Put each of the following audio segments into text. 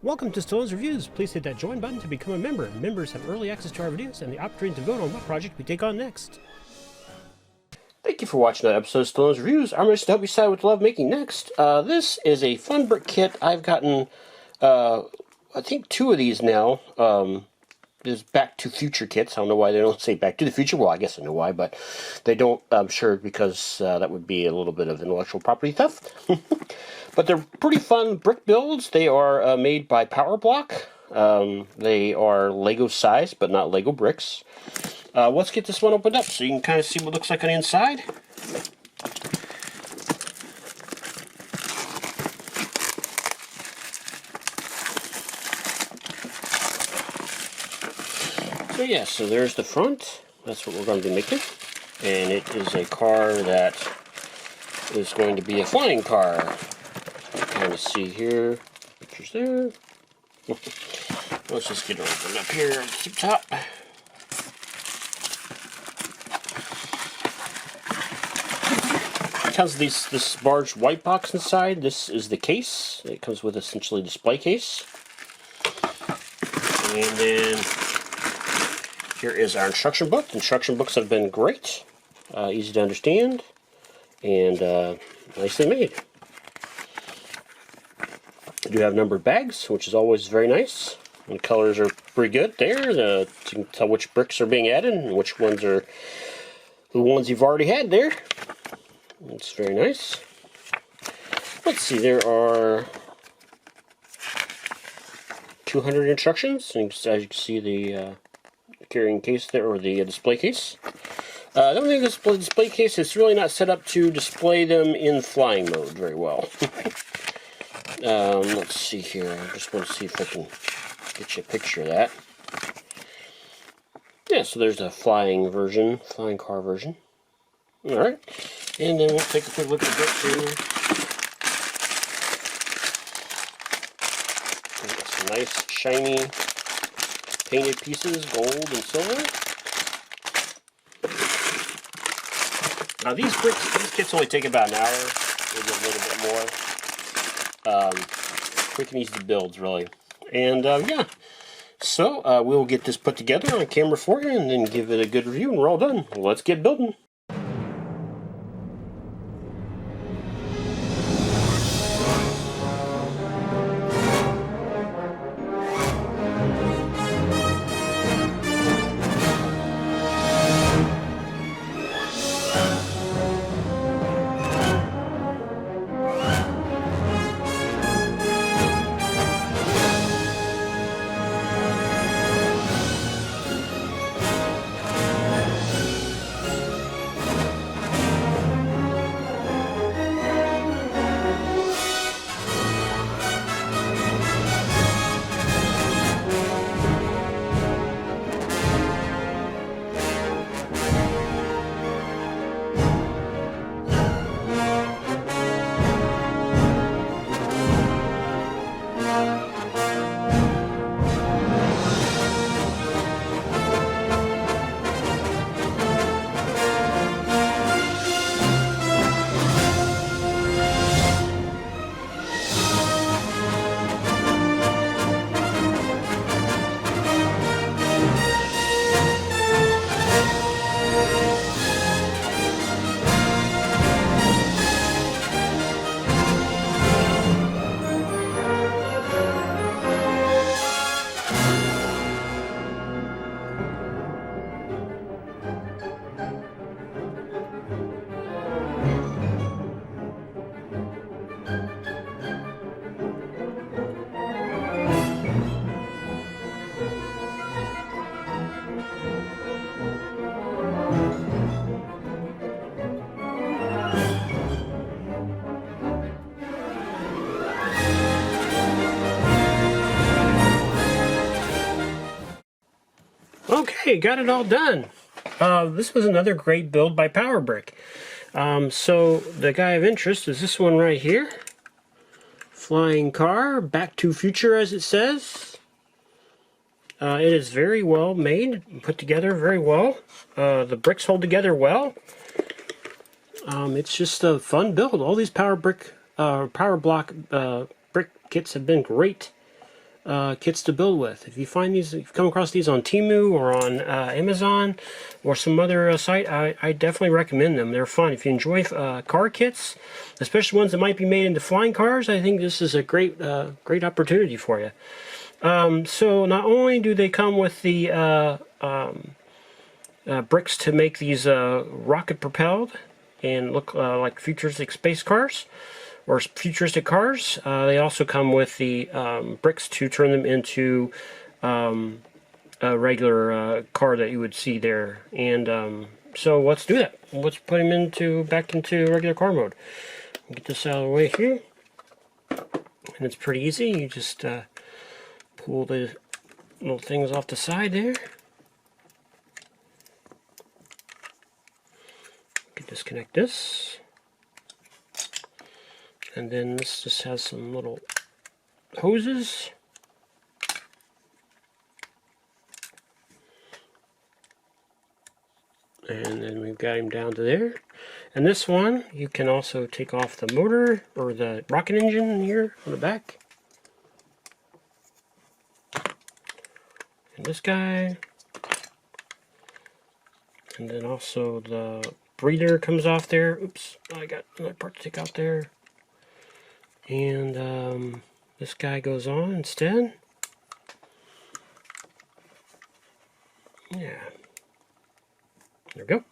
Welcome to Stone's Reviews. Please hit that join button to become a member. Members have early access to our videos and the opportunity to vote on what project we take on next. Thank you for watching that episode of Stone's Reviews. I'm ready to help you decide what to love making next. This is a fun brick kit. I've gotten, I think 2 of these now. There's Back to Future kits. I don't know why they don't say Back to the Future. Well, I guess I know why, but they don't. I'm sure because that would be a little bit of intellectual property theft. But they're pretty fun brick builds. They are made by Powerblock. They are Lego size, but not Lego bricks. Let's get this one opened up so you can kind of see what it looks like on the inside. So yeah, so there's the front. That's what we're going to be making. And it is a car that is going to be a flying car. Kind of see here, pictures there. Let's just get it opened up here at the top. It comes with this large white box inside. This is the case. It comes with essentially a display case. And then here is our instruction book. The instruction books have been great, easy to understand, and nicely made. We do have numbered bags, which is always very nice. And the colors are pretty good there. You can tell which bricks are being added and which ones are the ones you've already had there. It's very nice. Let's see, there are 200 instructions. And as you can see, the carrying case there, or the display case. The only thing this display case is really not set up to display them in flying mode very well. Let's see here. I just want to see if I can get you a picture of that. Yeah, so there's a flying version, flying car version. Alright, and then we'll take a quick look at the bricks here. Some nice, shiny, painted pieces, gold and silver. Now these kits only take about an hour, maybe a little bit more. Quick and easy to build, really. And yeah, so we'll get this put together on camera for you and then give it a good review, and we're all done. Let's get building. Okay, got it all done. This was another great build by Powerbrick. So the guy of interest is this one right here. Flying car, Back to Future as it says. It is very well made, put together very well. The bricks hold together well. It's just a fun build. All these Powerblock brick kits have been great. kits to build with. If you find these, if you come across these on Temu or on Amazon or some other site, I definitely recommend them. They're fun. If you enjoy car kits, especially ones that might be made into flying cars, I think this is a great great opportunity for you. So not only do they come with the bricks to make these rocket propelled and look like futuristic space cars or futuristic cars, they also come with the bricks to turn them into a regular car that you would see there. And so let's do that. Let's put them back into regular car mode. Get this out of the way here, and it's pretty easy. You just pull the little things off the side there. You can disconnect this, and then this just has some little hoses. And then we've got him down to there. And this one, you can also take off the motor or the rocket engine here on the back. And this guy. And then also the breather comes off there. Oops, I got another part to take out there. And this guy goes on instead. Yeah. There we go.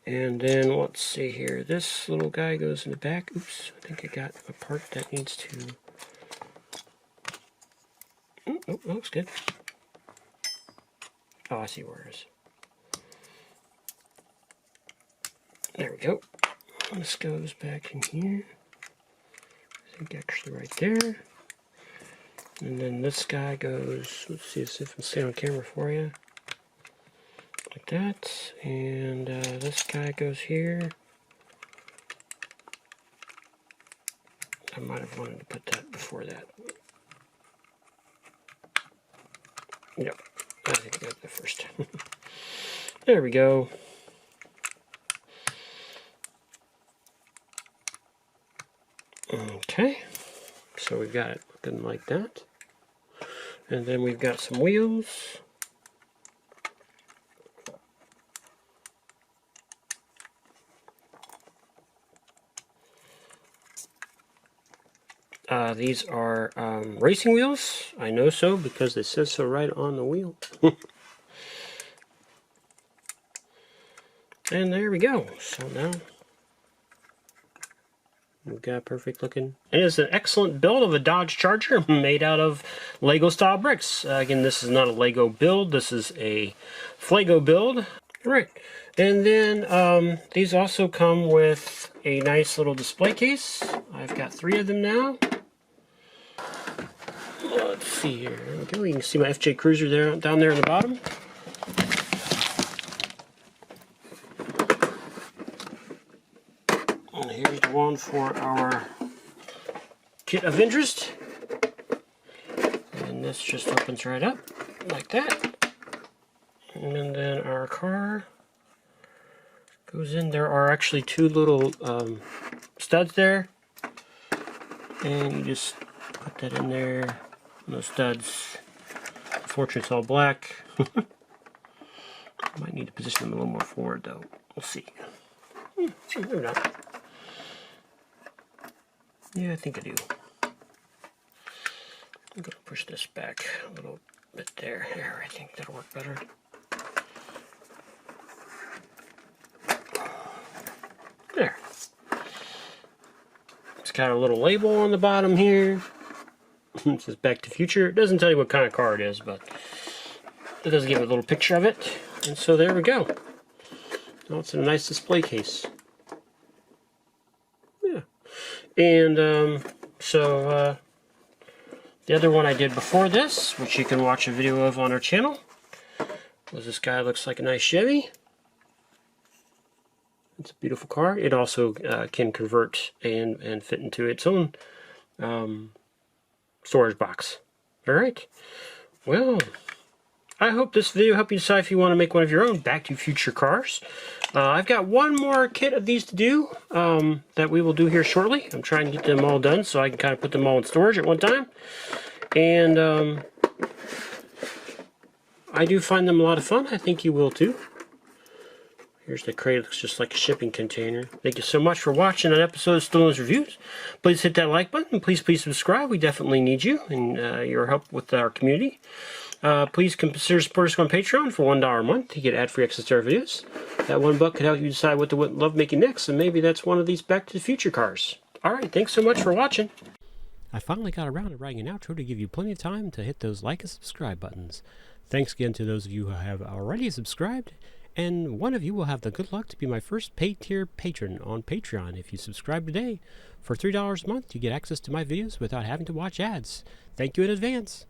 And then let's see here. This little guy goes in the back. Oops, I think I got a part that needs to... Oh, that looks good. Oh, I see where it is. There we go. This goes back in here. I think actually right there. And then this guy goes, let's see if I can stay on camera for you. Like that. And this guy goes here. I might have wanted to put that before that. Yep. I think I got that first. There we go. Okay, so we've got it looking like that. And then we've got some wheels. These are racing wheels. I know so because it says so right on the wheel. And there we go. So now we've got perfect looking. It is an excellent build of a Dodge Charger made out of Lego style bricks. Again, this is not a Lego build. This is a fLego build. All right. And then these also come with a nice little display case. I've got 3 of them now. Let's see here. There we go. You can see my FJ Cruiser there, down there in the bottom. And here's the one for our kit of interest. And this just opens right up like that. And then our car goes in. There are actually 2 little studs there. And you just put that in there. No studs. Unfortunately, it's all black. Might need to position them a little more forward, though. We'll see. Maybe not. Yeah, I think I do. I'm going to push this back a little bit there. There, I think that'll work better. There. It's got a little label on the bottom here. It says Back to Future. It doesn't tell you what kind of car it is, but it does give a little picture of it. And so there we go. Now it's in a nice display case. Yeah. And the other one I did before this, which you can watch a video of on our channel, was this guy. Looks like a nice Chevy. It's a beautiful car. It also can convert and fit into its own storage box. Alright. Well, I hope this video helped you decide if you want to make one of your own Back to Future cars. I've got one more kit of these to do that we will do here shortly. I'm trying to get them all done so I can kind of put them all in storage at one time. And I do find them a lot of fun. I think you will too. Here's the crate. It looks just like a shipping container. Thank you so much for watching an episode of Stone's Reviews. Please hit that like button. Please subscribe. We definitely need you and your help with our community. Please consider supporting us on Patreon for $1 a month to get ad-free access to our videos. That $1 could help you decide what to love making next, and maybe that's one of these Back to the Future cars. Alright, thanks so much for watching. I finally got around to writing an outro to give you plenty of time to hit those like and subscribe buttons. Thanks again to those of you who have already subscribed, and one of you will have the good luck to be my first paid tier patron on Patreon. If you subscribe today, for $3 a month, you get access to my videos without having to watch ads. Thank you in advance.